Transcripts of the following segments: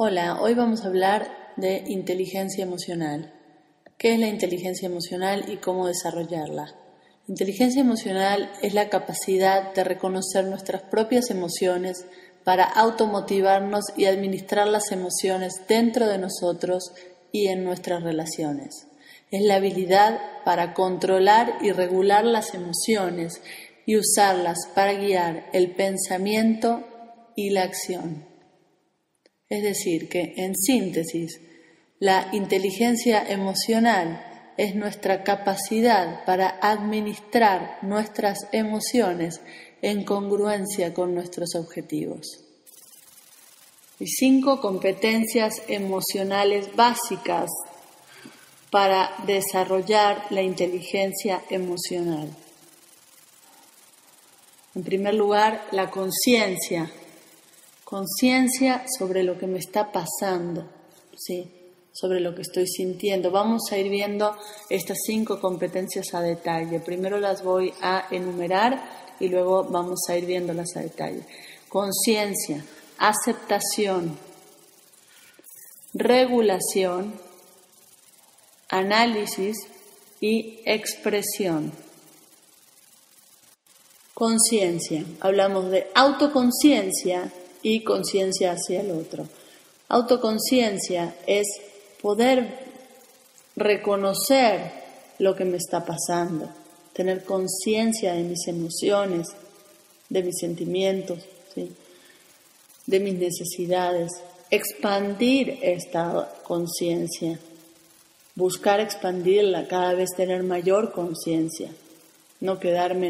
Hola, hoy vamos a hablar de inteligencia emocional. ¿Qué es la inteligencia emocional y cómo desarrollarla? Inteligencia emocional es la capacidad de reconocer nuestras propias emociones para automotivarnos y administrar las emociones dentro de nosotros y en nuestras relaciones. Es la habilidad para controlar y regular las emociones y usarlas para guiar el pensamiento y la acción. Es decir, que en síntesis, la inteligencia emocional es nuestra capacidad para administrar nuestras emociones en congruencia con nuestros objetivos. Y 5 competencias emocionales básicas para desarrollar la inteligencia emocional. En primer lugar, la conciencia. Conciencia sobre lo que me está pasando, ¿sí? Sobre lo que estoy sintiendo. Vamos a ir viendo estas 5 competencias a detalle. Primero las voy a enumerar y luego vamos a ir viéndolas a detalle. Conciencia, aceptación, regulación, análisis y expresión. Conciencia. Hablamos de autoconciencia y conciencia hacia el otro. Autoconciencia es poder reconocer lo que me está pasando, tener conciencia de mis emociones, de mis sentimientos, ¿sí? De mis necesidades, expandir esta conciencia, buscar expandirla, cada vez tener mayor conciencia, no quedarme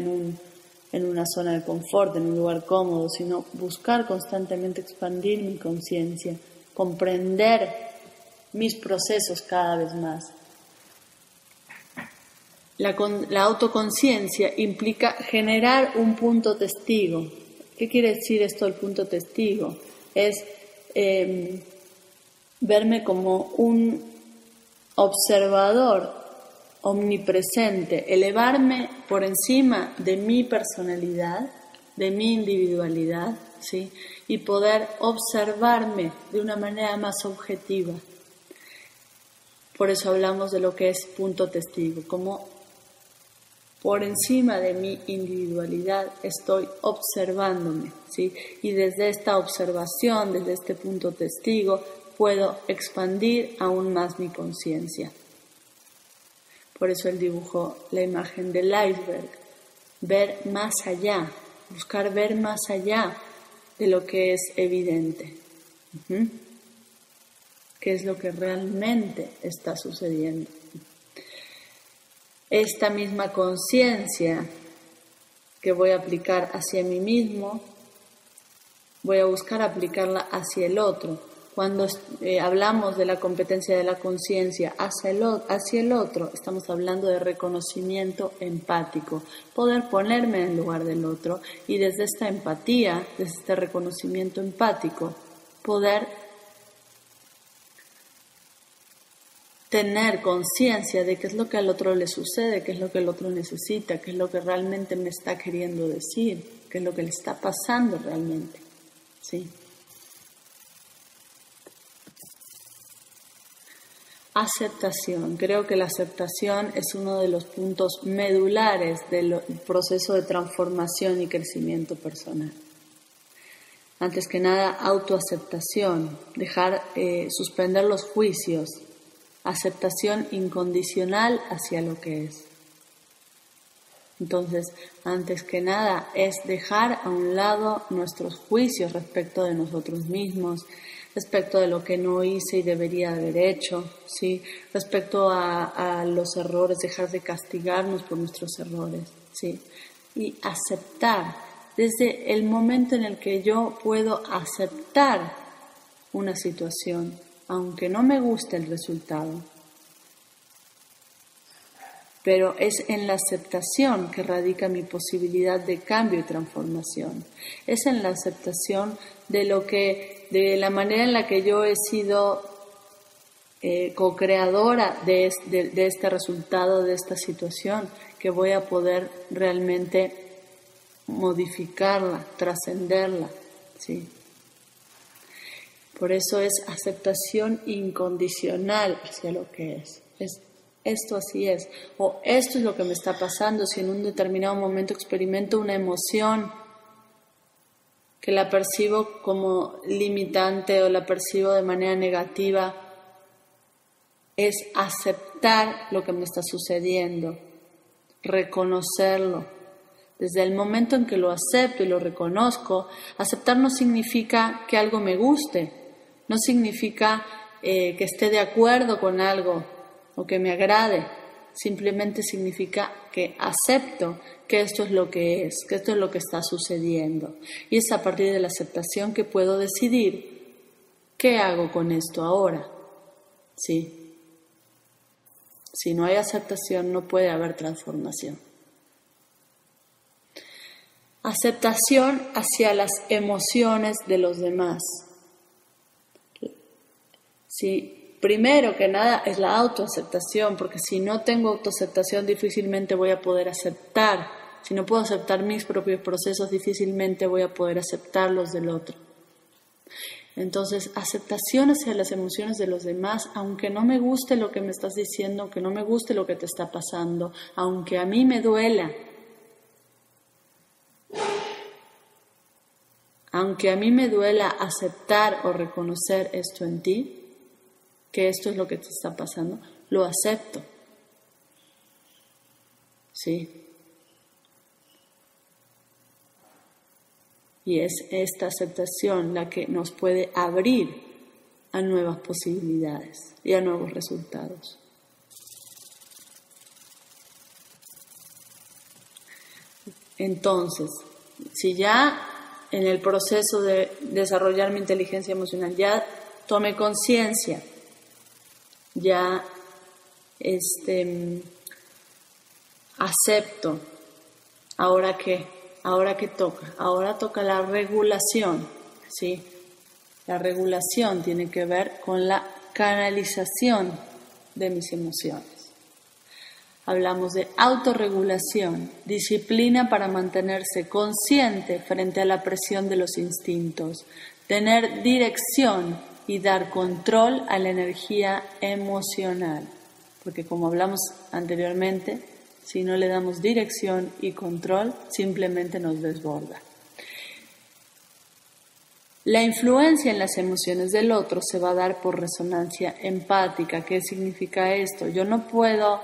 en una zona de confort, en un lugar cómodo, sino buscar constantemente expandir mi conciencia, comprender mis procesos cada vez más. La autoconciencia implica generar un punto testigo. ¿Qué quiere decir esto del punto testigo? Es verme como un observador omnipresente, elevarme por encima de mi personalidad, de mi individualidad, ¿sí? Y poder observarme de una manera más objetiva. Por eso hablamos de lo que es punto testigo, como por encima de mi individualidad estoy observándome, ¿sí? Y desde esta observación, desde este punto testigo, puedo expandir aún más mi conciencia. Por eso él dibujó la imagen del iceberg, ver más allá, buscar ver más allá de lo que es evidente. ¿Qué es lo que realmente está sucediendo? Esta misma conciencia que voy a aplicar hacia mí mismo, voy a buscar aplicarla hacia el otro. Cuando hablamos de la competencia de la conciencia hacia el otro, estamos hablando de reconocimiento empático, poder ponerme en el lugar del otro y desde esta empatía, desde este reconocimiento empático, poder tener conciencia de qué es lo que al otro le sucede, qué es lo que el otro necesita, qué es lo que realmente me está queriendo decir, qué es lo que le está pasando realmente, ¿sí? Aceptación. Creo que la aceptación es uno de los puntos medulares del proceso de transformación y crecimiento personal. Antes que nada, autoaceptación, suspender los juicios, aceptación incondicional hacia lo que es. Entonces, antes que nada, es dejar a un lado nuestros juicios respecto de nosotros mismos, respecto de lo que no hice y debería haber hecho, ¿sí? Respecto a los errores, dejar de castigarnos por nuestros errores, ¿sí? Y aceptar, desde el momento en el que yo puedo aceptar una situación, aunque no me guste el resultado, pero es en la aceptación que radica mi posibilidad de cambio y transformación. Es en la aceptación de la manera en la que yo he sido co-creadora de este resultado, de esta situación, que voy a poder realmente modificarla, trascenderla, ¿sí? Por eso es aceptación incondicional hacia lo que es. Esto así es, o esto es lo que me está pasando. Si en un determinado momento experimento una emoción que la percibo como limitante o la percibo de manera negativa, es aceptar lo que me está sucediendo, reconocerlo. Desde el momento en que lo acepto y lo reconozco, aceptar no significa que algo me guste, no significa que esté de acuerdo con algo o que me agrade, simplemente significa que acepto que esto es lo que es, que esto es lo que está sucediendo. Y es a partir de la aceptación que puedo decidir qué hago con esto ahora. Sí. Si no hay aceptación, no puede haber transformación. Aceptación hacia las emociones de los demás. Sí. Primero que nada es la autoaceptación, porque si no tengo autoaceptación difícilmente voy a poder aceptar. Si no puedo aceptar mis propios procesos, difícilmente voy a poder aceptar los del otro. Entonces, aceptación hacia las emociones de los demás, aunque no me guste lo que me estás diciendo, aunque no me guste lo que te está pasando, aunque a mí me duela, aunque a mí me duela aceptar o reconocer esto en ti, que esto es lo que te está pasando, lo acepto. Sí. Y es esta aceptación la que nos puede abrir a nuevas posibilidades y a nuevos resultados. Entonces, si ya en el proceso de desarrollar mi inteligencia emocional ya tomé conciencia, ya acepto, ¿ahora qué? ¿Ahora qué toca? Ahora toca la regulación, ¿sí? La regulación tiene que ver con la canalización de mis emociones. Hablamos de autorregulación, disciplina para mantenerse consciente frente a la presión de los instintos, tener dirección y dar control a la energía emocional. Porque como hablamos anteriormente, si no le damos dirección y control, simplemente nos desborda. La influencia en las emociones del otro se va a dar por resonancia empática. ¿Qué significa esto? Yo no puedo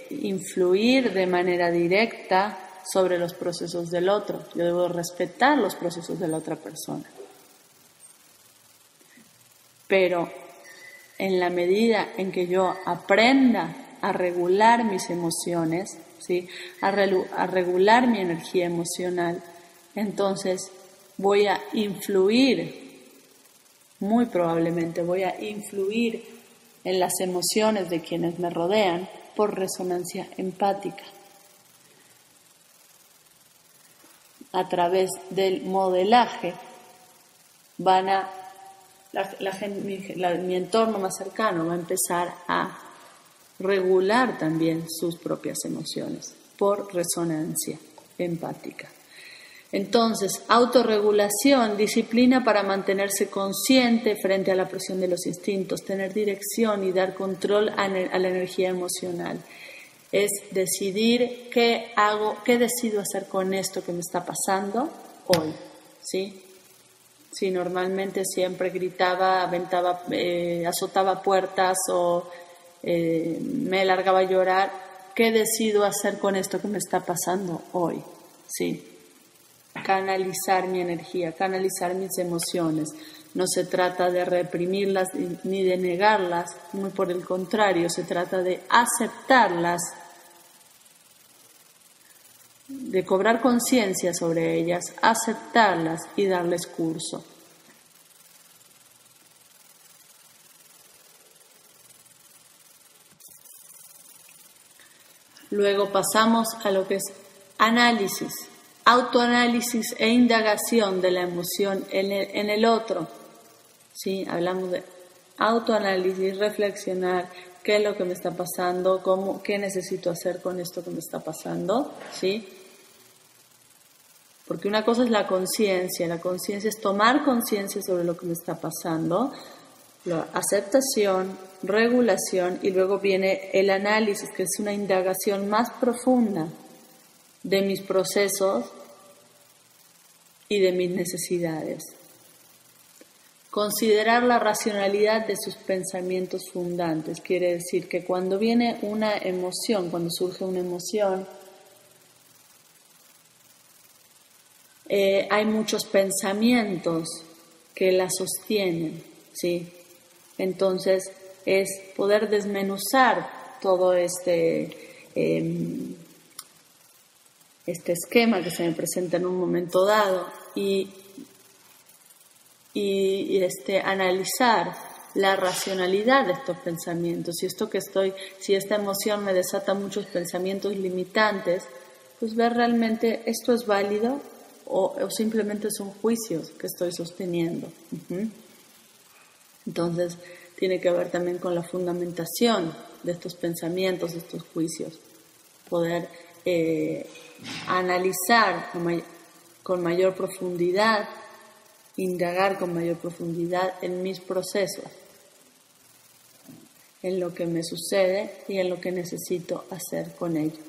influir de manera directa sobre los procesos del otro. Yo debo respetar los procesos de la otra persona. Pero en la medida en que yo aprenda a regular mis emociones, ¿sí? a regular mi energía emocional, entonces voy a influir, muy probablemente voy a influir en las emociones de quienes me rodean por resonancia empática. A través del modelaje mi entorno más cercano va a empezar a regular también sus propias emociones por resonancia empática. Entonces, autorregulación, disciplina para mantenerse consciente frente a la presión de los instintos, tener dirección y dar control a la energía emocional. Es decidir qué decido hacer con esto que me está pasando hoy, ¿sí? Si normalmente siempre gritaba, aventaba, azotaba puertas o me largaba a llorar, ¿qué decido hacer con esto que me está pasando hoy? ¿Sí? Canalizar mi energía, canalizar mis emociones. No se trata de reprimirlas ni de negarlas, muy por el contrario, se trata de aceptarlas, de cobrar conciencia sobre ellas, aceptarlas y darles curso. Luego pasamos a lo que es análisis, autoanálisis e indagación de la emoción en el otro. ¿Sí? Hablamos de autoanálisis, reflexionar qué es lo que me está pasando, qué necesito hacer con esto que me está pasando, ¿sí? Porque una cosa es la conciencia es tomar conciencia sobre lo que me está pasando, la aceptación, regulación, y luego viene el análisis, que es una indagación más profunda de mis procesos y de mis necesidades. Considerar la racionalidad de sus pensamientos fundantes quiere decir que cuando viene una emoción, cuando surge una emoción, hay muchos pensamientos que la sostienen, ¿sí? Entonces es poder desmenuzar todo este esquema que se me presenta en un momento dado y analizar la racionalidad de estos pensamientos. Si esta emoción me desata muchos pensamientos limitantes, pues ver realmente esto es válido o simplemente son juicios que estoy sosteniendo. Entonces tiene que ver también con la fundamentación de estos pensamientos, de estos juicios, poder analizar con mayor profundidad, indagar con mayor profundidad en mis procesos, en lo que me sucede y en lo que necesito hacer con ello.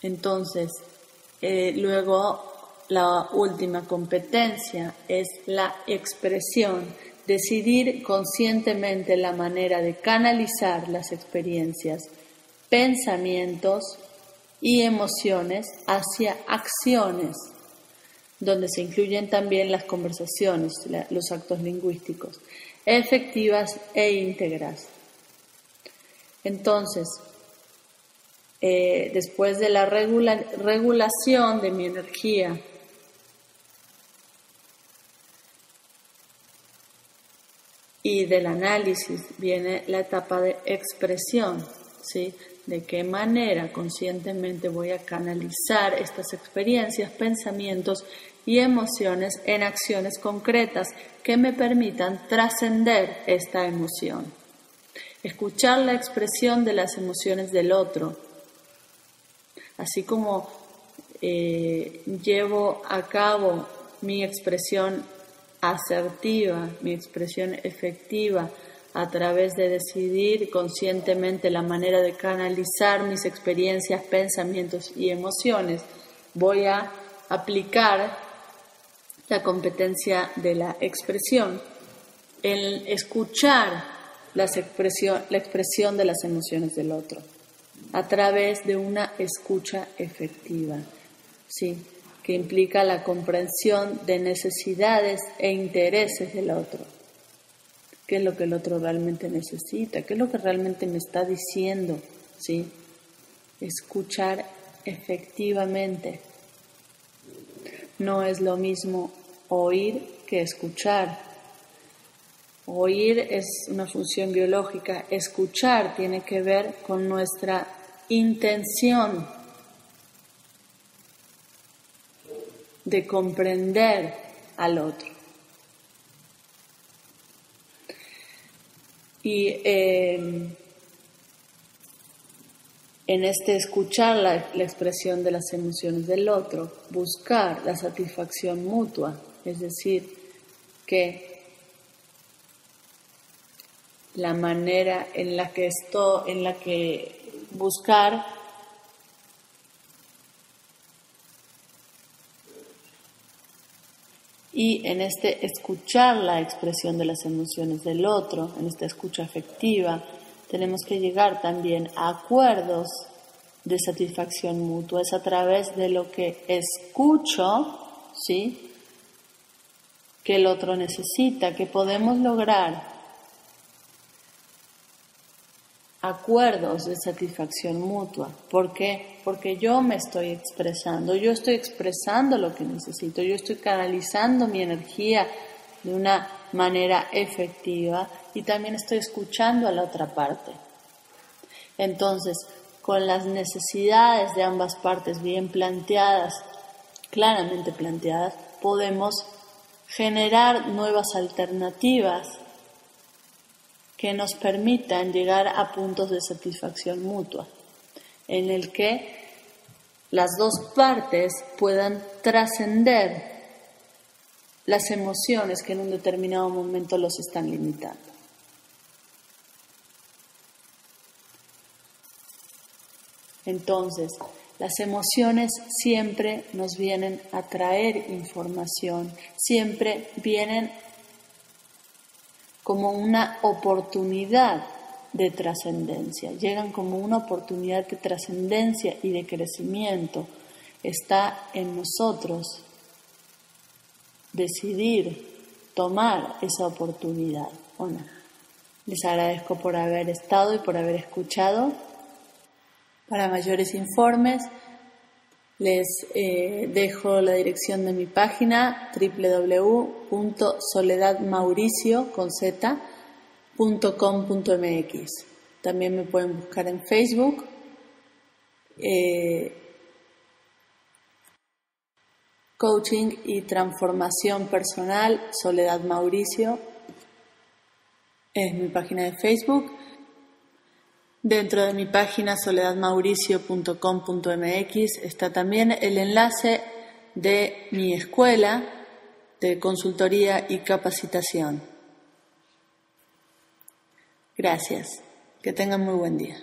Entonces, luego la última competencia es la expresión, decidir conscientemente la manera de canalizar las experiencias, pensamientos y emociones hacia acciones, donde se incluyen también las conversaciones, los actos lingüísticos, efectivas e íntegras. Entonces, después de la regulación de mi energía, y del análisis viene la etapa de expresión, ¿sí? De qué manera conscientemente voy a canalizar estas experiencias, pensamientos y emociones en acciones concretas que me permitan trascender esta emoción. Escuchar la expresión de las emociones del otro, así como llevo a cabo mi expresión asertiva, mi expresión efectiva, a través de decidir conscientemente la manera de canalizar mis experiencias, pensamientos y emociones, voy a aplicar la competencia de la expresión, en escuchar la expresión de las emociones del otro, a través de una escucha efectiva, ¿sí? Que implica la comprensión de necesidades e intereses del otro. ¿Qué es lo que el otro realmente necesita? ¿Qué es lo que realmente me está diciendo? ¿Sí? Escuchar efectivamente. No es lo mismo oír que escuchar. Oír es una función biológica. Escuchar tiene que ver con nuestra intención de comprender al otro. Y en escuchar la expresión de las emociones del otro, buscar la satisfacción mutua, es decir, que la manera en la que buscar y en escuchar la expresión de las emociones del otro, en esta escucha afectiva, tenemos que llegar también a acuerdos de satisfacción mutua. Es a través de lo que escucho, ¿sí?, que el otro necesita, que podemos lograr acuerdos de satisfacción mutua. ¿Por qué? Porque yo me estoy expresando, yo estoy expresando lo que necesito, yo estoy canalizando mi energía de una manera efectiva y también estoy escuchando a la otra parte. Entonces, con las necesidades de ambas partes bien planteadas, claramente planteadas, podemos generar nuevas alternativas que nos permitan llegar a puntos de satisfacción mutua, en el que las dos partes puedan trascender las emociones que en un determinado momento los están limitando. Entonces, las emociones siempre nos vienen a traer información, siempre vienen como una oportunidad de trascendencia, llegan como una oportunidad de trascendencia y de crecimiento. Está en nosotros decidir tomar esa oportunidad, ¿o no? Les agradezco por haber estado y por haber escuchado. Para mayores informes, les dejo la dirección de mi página www.soledadmauricio.com.mx. También me pueden buscar en Facebook. Coaching y transformación personal, Soledad Mauricio, es mi página de Facebook. Dentro de mi página soledadmauricio.com.mx está también el enlace de mi escuela de consultoría y capacitación. Gracias. Que tengan muy buen día.